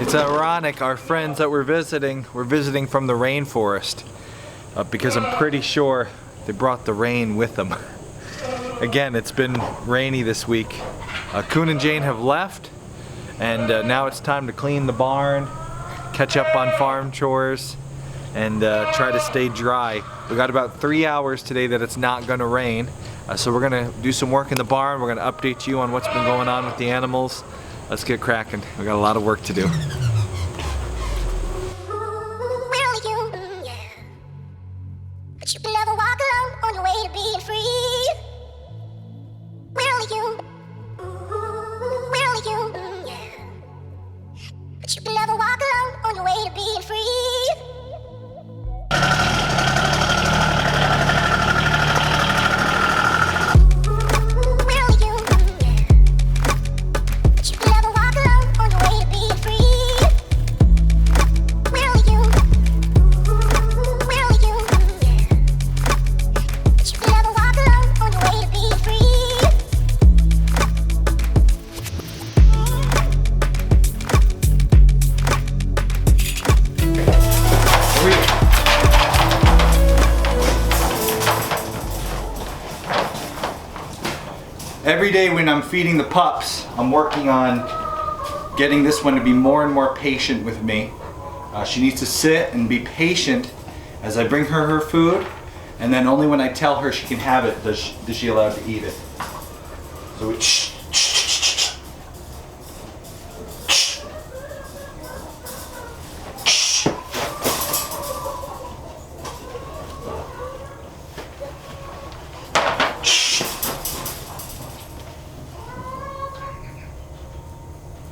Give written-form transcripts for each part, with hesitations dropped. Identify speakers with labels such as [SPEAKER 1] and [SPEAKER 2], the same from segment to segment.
[SPEAKER 1] It's ironic, our friends that we're visiting from the rainforest because I'm pretty sure they brought the rain with them. Again, it's been rainy this week. Kuhn and Jane have left, and now it's time to clean the barn, catch up on farm chores, and try to stay dry. We got about 3 hours today that it's not going to rain, so we're going to do some work in the barn. We're going to update you on what's been going on with the animals. Let's get cracking. We got a lot of work to do.
[SPEAKER 2] But you can never walk alone on your way to being free. Will you? Will you? But you can never walk alone on your way to being free.
[SPEAKER 1] Every day when I'm feeding the pups, I'm working on getting this one to be more and more patient with me. She needs to sit and be patient as I bring her her food, and then only when I tell her she can have it is she allowed to eat it. So we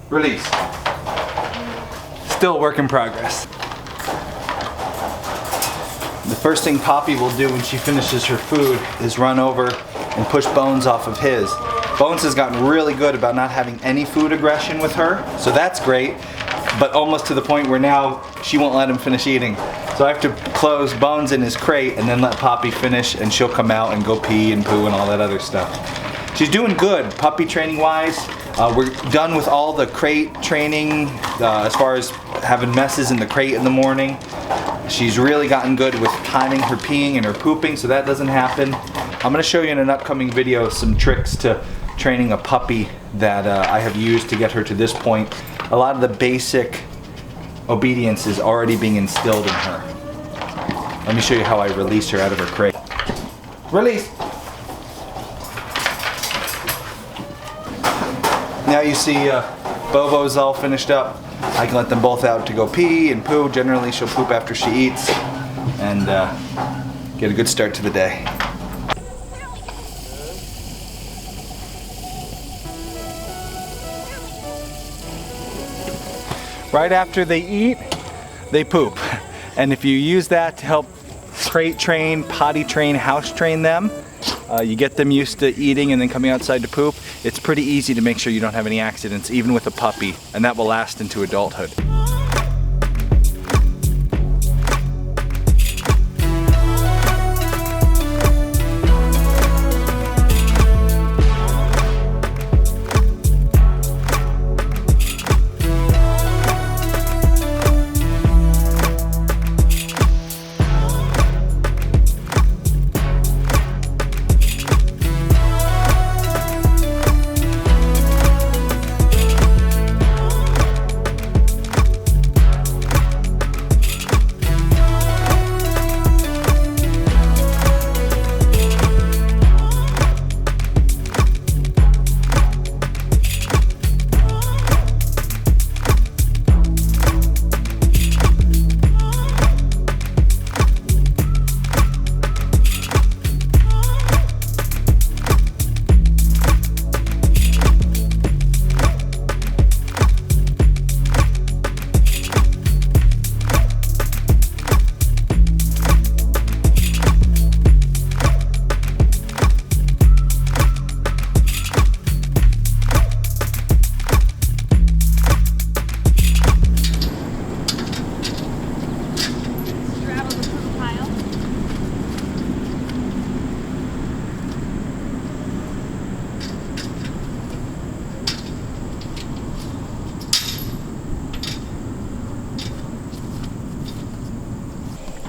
[SPEAKER 1] release. Still a work in progress. The first thing Poppy will do when she finishes her food is run over and push Bones off of his. Bones has gotten really good about not having any food aggression with her, so that's great, but almost to the point where now she won't let him finish eating. So I have to close Bones in his crate and then let Poppy finish, and she'll come out and go pee and poo and all that other stuff. She's doing good, puppy training wise. We're done with all the crate training as far as having messes in the crate in the morning. She's really gotten good with timing her peeing and her pooping, so that doesn't happen. I'm going to show you in an upcoming video some tricks to training a puppy that I have used to get her to this point. A lot of the basic obedience is already being instilled in her. Let me show you how I release her out of her crate. Release! Now you see Bobo's all finished up. I can let them both out to go pee and poo. Generally she'll poop after she eats, and get a good start to the day. Right after they eat, they poop. And if you use that to help crate train, potty train, house train them, you get them used to eating and then coming outside to poop. It's pretty easy to make sure you don't have any accidents, even with a puppy, and that will last into adulthood.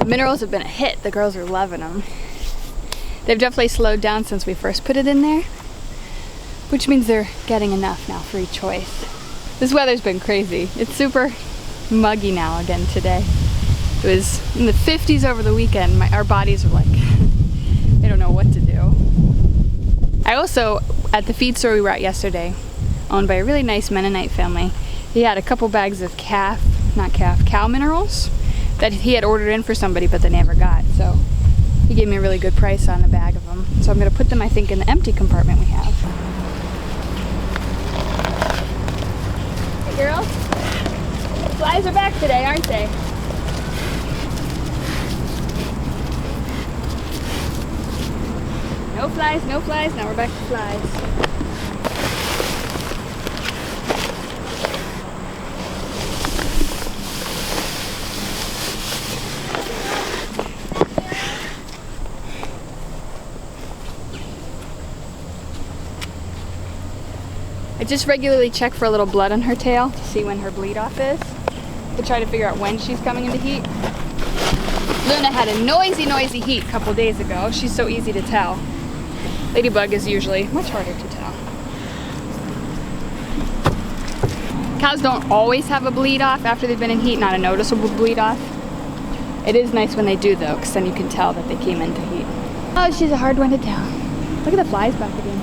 [SPEAKER 3] Minerals have been a hit. The girls are loving them. They've definitely slowed down since we first put it in there, which means they're getting enough now for each choice. This weather's been crazy. It's super muggy now again today. It was in the 50s over the weekend. Our bodies are like, they don't know what to do. I also, at the feed store we were at yesterday, owned by a really nice Mennonite family, he had a couple bags of cow minerals that he had ordered in for somebody but they never got. So he gave me a really good price on a bag of them. So I'm gonna put them, I think, in the empty compartment we have. Hey girls, the flies are back today, aren't they? No flies, no flies, now we're back to flies. I just regularly check for a little blood on her tail to see when her bleed off is, to try to figure out when she's coming into heat. Luna had a noisy heat a couple days ago. She's so easy to tell. Ladybug is usually much harder to tell. Cows don't always have a bleed off after they've been in heat, not a noticeable bleed off. It is nice when they do though, because then you can tell that they came into heat. Oh, she's a hard one to tell. Look at the flies back again.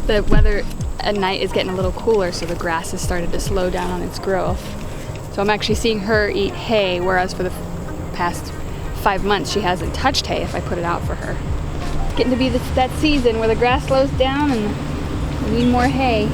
[SPEAKER 3] The weather at night is getting a little cooler, so the grass has started to slow down on its growth. So I'm actually seeing her eat hay, whereas for the past 5 months she hasn't touched hay if I put it out for her. It's getting to be that season where the grass slows down and we need more hay.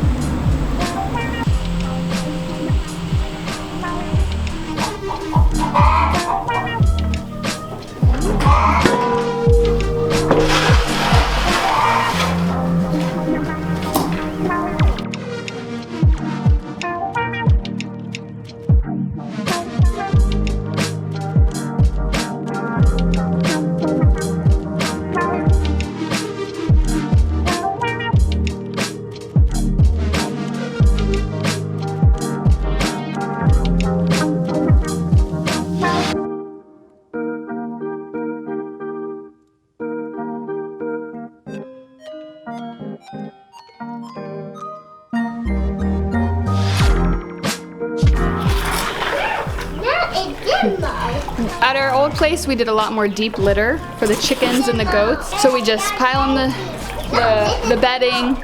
[SPEAKER 3] At our old place, we did a lot more deep litter for the chickens and the goats. So we just pile on the bedding,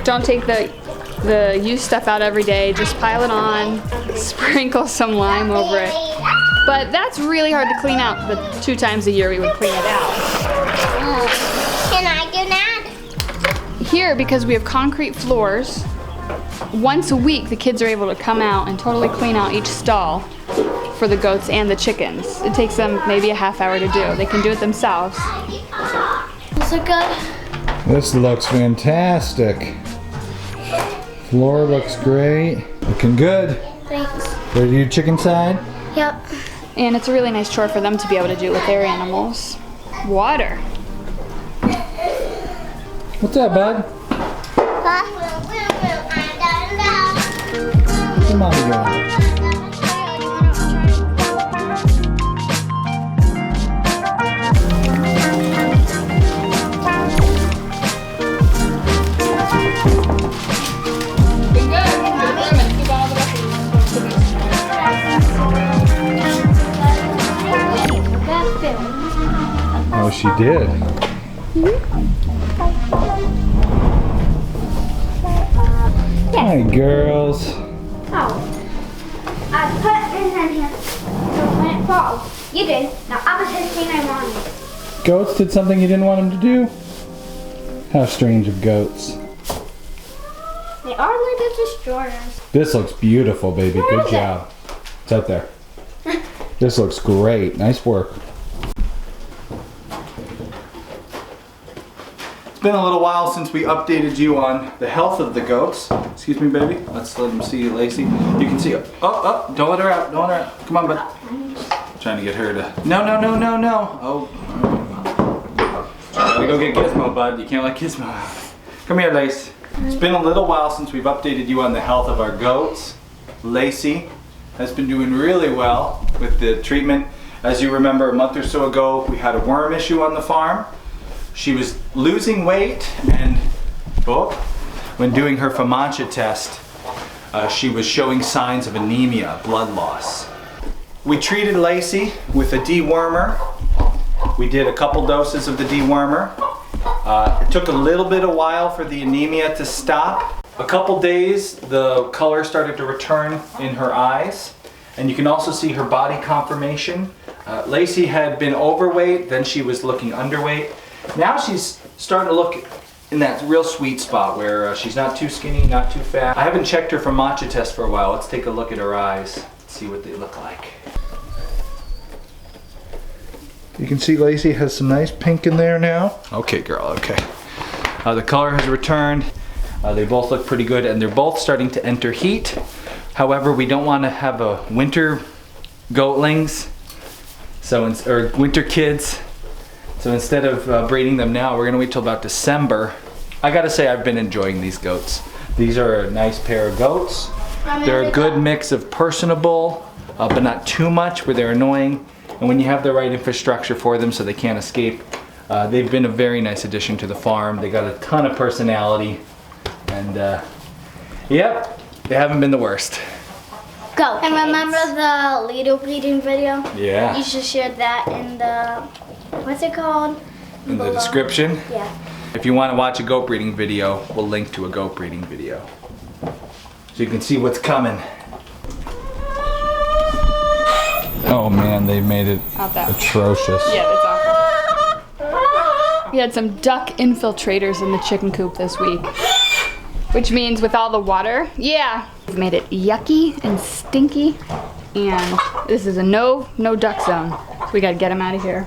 [SPEAKER 3] don't take the used stuff out every day, just pile it on, sprinkle some lime over it. But that's really hard to clean out. The 2 times a year we would clean it out.
[SPEAKER 2] Can I do that?
[SPEAKER 3] Here, because we have concrete floors, once a week the kids are able to come out and totally clean out each stall for the goats and the chickens. It takes them maybe a half hour to do. They can do it themselves.
[SPEAKER 2] Does it good?
[SPEAKER 1] This looks fantastic. Floor looks great. Looking good.
[SPEAKER 2] Thanks.
[SPEAKER 1] Ready to do chicken side?
[SPEAKER 2] Yep.
[SPEAKER 3] And it's a really nice chore for them to be able to do with their animals. Water.
[SPEAKER 1] What's up, bud? What's your mommy doing? Oh, she did. Hi, girls.
[SPEAKER 2] Oh. I put this in here so when it falls, you did. Now I'm gonna do the thing I wanted.
[SPEAKER 1] Goats did something you didn't want them to do? How strange of goats.
[SPEAKER 2] They are like the destroyers.
[SPEAKER 1] This looks beautiful, baby.
[SPEAKER 2] Where
[SPEAKER 1] Good
[SPEAKER 2] is
[SPEAKER 1] job. It's out there. This looks great. Nice work. It's been a little while since we updated you on the health of the goats. Excuse me, baby. Let's let them see you, Lacey. You can see. Oh, don't let her out. Don't let her out. Come on, bud. Trying to get her to. No. Oh. Gotta go get Gizmo, bud. You can't let Gizmo out. Come here, Lace. It's been a little while since we've updated you on the health of our goats. Lacey has been doing really well with the treatment. As you remember, a month or so ago, we had a worm issue on the farm. She was losing weight, and when doing her FAMACHA test, she was showing signs of anemia, blood loss. We treated Lacey with a dewormer. We did a couple doses of the dewormer. It took a little bit of while for the anemia to stop. A couple days, the color started to return in her eyes, and you can also see her body conformation. Lacey had been overweight, then she was looking underweight. Now she's starting to look in that real sweet spot where she's not too skinny, not too fat. I haven't checked her FAMACHA test for a while. Let's take a look at her eyes, see what they look like. You can see Lacey has some nice pink in there now. Okay, girl, okay. The color has returned. They both look pretty good, and they're both starting to enter heat. However, we don't want to have a winter goatlings, or winter kids. So instead of breeding them now, we're gonna wait till about December. I gotta say, I've been enjoying these goats. These are a nice pair of goats. They're a good mix of personable, but not too much where they're annoying. And when you have the right infrastructure for them so they can't escape, they've been a very nice addition to the farm. They got a ton of personality, and yep, they haven't been the worst.
[SPEAKER 4] Go. And remember the Lido breeding video?
[SPEAKER 1] Yeah.
[SPEAKER 4] You should share that in the, what's it called?
[SPEAKER 1] In the description?
[SPEAKER 4] Yeah.
[SPEAKER 1] If you want to watch a goat breeding video, we'll link to a goat breeding video. So you can see what's coming. Oh man, they made it atrocious.
[SPEAKER 3] Yeah, that's awful. We had some duck infiltrators in the chicken coop this week, which means with all the water, we've made it yucky and stinky, and this is a no duck zone. We gotta get them out of here.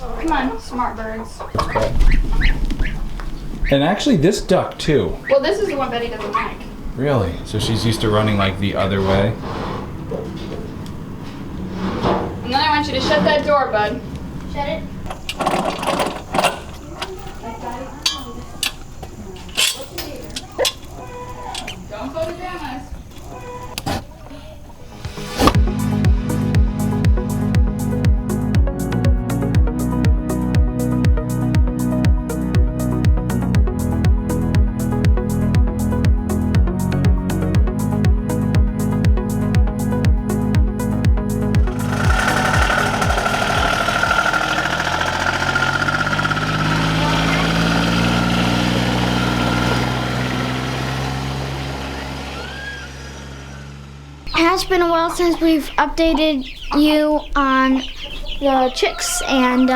[SPEAKER 3] Come on, smart birds.
[SPEAKER 1] And actually this duck too.
[SPEAKER 3] Well, this is the one Betty doesn't like.
[SPEAKER 1] Really? So she's used to running like the other way?
[SPEAKER 3] And then I want you to shut that door, bud.
[SPEAKER 4] Shut it.
[SPEAKER 3] Don't go to Grandma's.
[SPEAKER 4] It has been a while since we've updated you on the chicks, and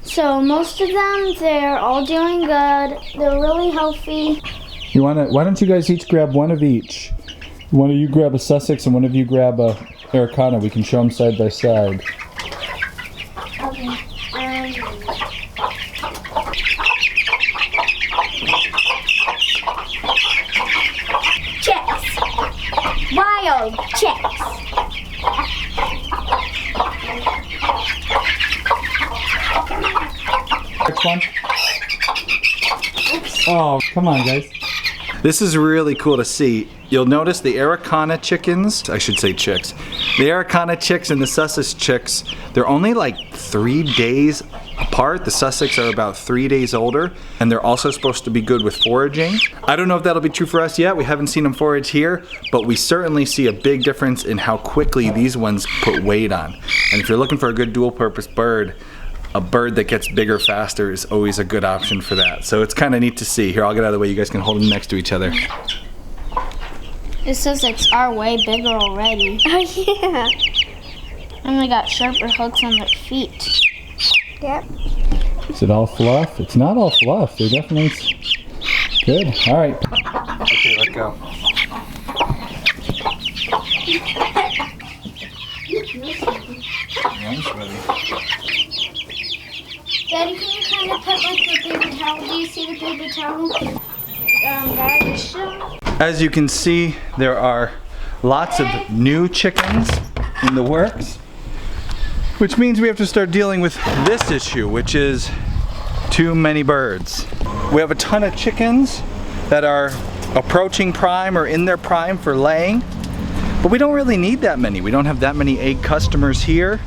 [SPEAKER 4] so most of them, they're all doing good. They're really healthy.
[SPEAKER 1] Why don't you guys each grab one of each? One of you grab a Sussex and one of you grab a Americana. We can show them side by side.
[SPEAKER 4] Okay. Chicks. Wild chicks.
[SPEAKER 1] Next one. Oh, come on, guys. This is really cool to see. You'll notice the Americana chickens, I should say chicks, the Americana chicks and the Sussex chicks, they're only like 3 days apart. The Sussex are about 3 days older, and they're also supposed to be good with foraging. I don't know if that'll be true for us yet. We haven't seen them forage here, but we certainly see a big difference in how quickly these ones put weight on. And if you're looking for a good dual-purpose bird, a bird that gets bigger faster is always a good option for that. So it's kind of neat to see. Here, I'll get out of the way. You guys can hold them next to each other.
[SPEAKER 4] The Sussex are way bigger already. Oh yeah. And they got sharper hooks on their feet. Yep.
[SPEAKER 1] Is it all fluff? It's not all fluff. They're definitely good. All right. Okay, let go.
[SPEAKER 4] Daddy, can you kind of put like the paper towel? Do you see the paper towel?
[SPEAKER 1] As you can see, there are lots of new chickens in the works. Which means we have to start dealing with this issue, which is too many birds. We have a ton of chickens that are approaching prime or in their prime for laying, but we don't really need that many. We don't have that many egg customers here.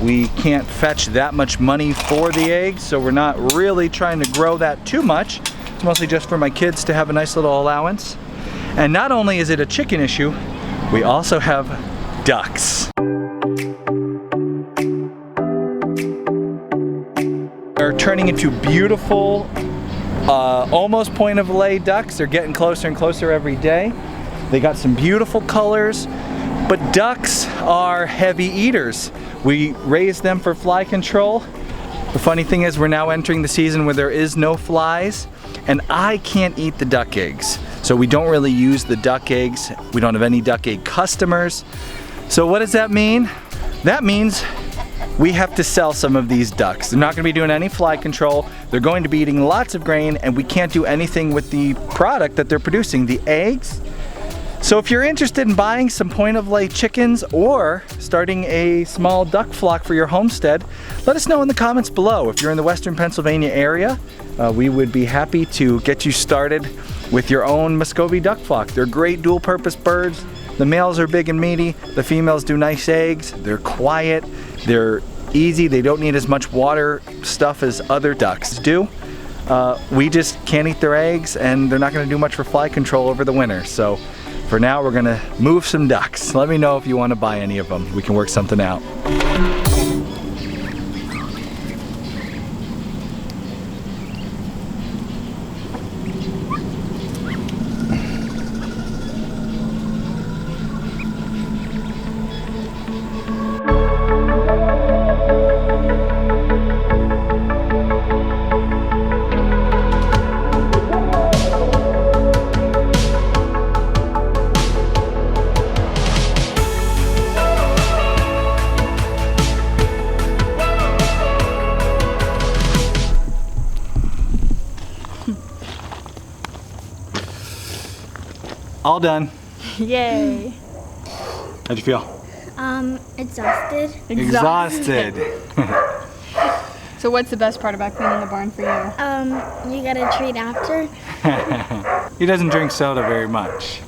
[SPEAKER 1] We can't fetch that much money for the eggs, so we're not really trying to grow that too much. It's mostly just for my kids to have a nice little allowance. And not only is it a chicken issue, we also have ducks. They're turning into beautiful, almost point of lay ducks. They're getting closer and closer every day. They got some beautiful colors, but ducks are heavy eaters. We raise them for fly control. The funny thing is we're now entering the season where there is no flies, and I can't eat the duck eggs. So we don't really use the duck eggs. We don't have any duck egg customers. So what does that mean? That means we have to sell some of these ducks. They're not gonna be doing any fly control. They're going to be eating lots of grain, and we can't do anything with the product that they're producing, the eggs. So if you're interested in buying some point of lay chickens or starting a small duck flock for your homestead, let us know in the comments below. If you're in the Western Pennsylvania area, we would be happy to get you started with your own Muscovy duck flock. They're great dual purpose birds. The males are big and meaty. The females do nice eggs. They're quiet. They're easy. They don't need as much water stuff as other ducks do. We just can't eat their eggs, and they're not gonna do much for fly control over the winter. So for now, we're gonna move some ducks. Let me know if you wanna buy any of them. We can work something out. All done.
[SPEAKER 3] Yay.
[SPEAKER 1] How'd you feel?
[SPEAKER 4] Exhausted.
[SPEAKER 1] Exhausted.
[SPEAKER 3] So what's the best part about cleaning the barn for you?
[SPEAKER 4] You got a treat after.
[SPEAKER 1] He doesn't drink soda very much.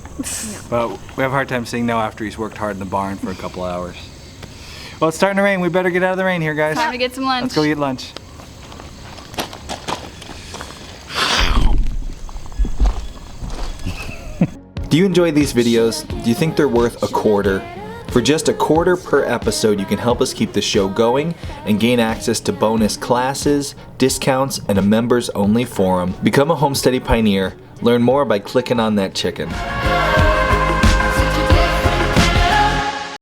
[SPEAKER 1] But we have a hard time saying no after he's worked hard in the barn for a couple hours. Well, it's starting to rain. We better get out of the rain here, guys.
[SPEAKER 3] Time to get some lunch.
[SPEAKER 1] Let's go eat lunch. Do you enjoy these videos? Do you think they're worth a quarter? For just a quarter per episode, you can help us keep the show going and gain access to bonus classes, discounts, and a members-only forum. Become a Homesteady Pioneer. Learn more by clicking on that chicken.